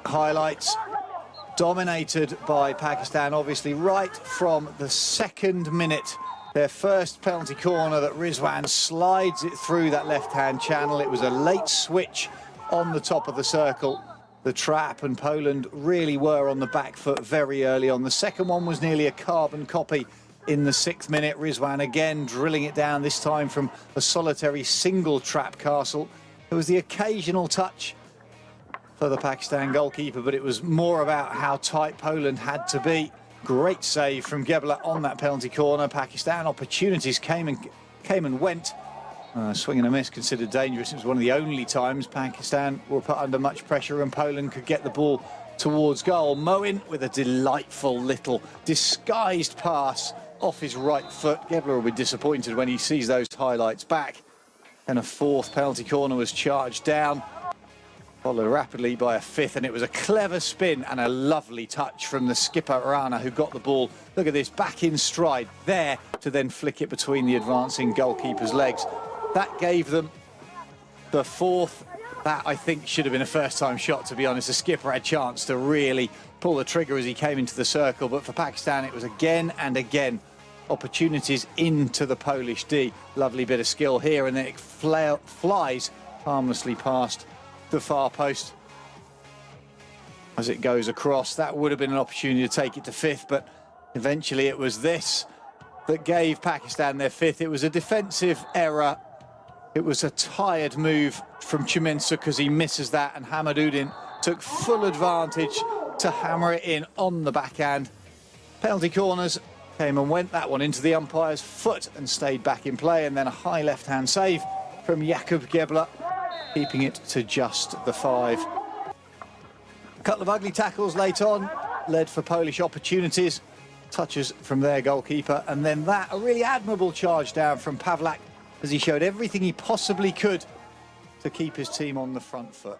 highlights. Dominated by Pakistan, obviously, right from the second minute. Their first penalty corner that Rضوان slides it through that left-hand channel. It was a late switch on the top of the circle. The trap, and Poland really were on the back foot very early on. The second one was nearly a carbon copy in the 6th minute. Rضوان again drilling it down, this time from a solitary single trap castle. There was the occasional touch for the Pakistan goalkeeper, but it was more about how tight Poland had to be. Great save from Gebler on that penalty corner. Pakistan opportunities came and went. Swing and a miss, considered dangerous. It was one of the only times Pakistan were put under much pressure and Poland could get the ball towards goal. معین with a delightful little disguised pass off his right foot. Gebler will be disappointed when he sees those highlights back. And a 4th penalty corner was charged down, followed rapidly by a 5th, and it was a clever spin and a lovely touch from the skipper Rána, who got the ball, look at this, back in stride there to then flick it between the advancing goalkeeper's legs. That gave them the 4th. That, I think, should have been a first-time shot, to be honest. The skipper had a chance to really pull the trigger as he came into the circle, but for Pakistan it was again and again opportunities into the Polish D. Lovely bit of skill here, and then it flies harmlessly past the far post as it goes across. That would have been an opportunity to take it to 5th, but eventually it was this that gave Pakistan their 5th. It was a defensive error. It was a tired move from Chimensa because he misses that, and Hamaduddin took full advantage to hammer it in on the backhand. Penalty corners came and went. That one into the umpire's foot and stayed back in play, and then a high left-hand save from Jakub Gebler, keeping it to just the 5. A couple of ugly tackles late on led for Polish opportunities. Touches from their goalkeeper, and then that, a really admirable charge down from Pavlak as he showed everything he possibly could to keep his team on the front foot.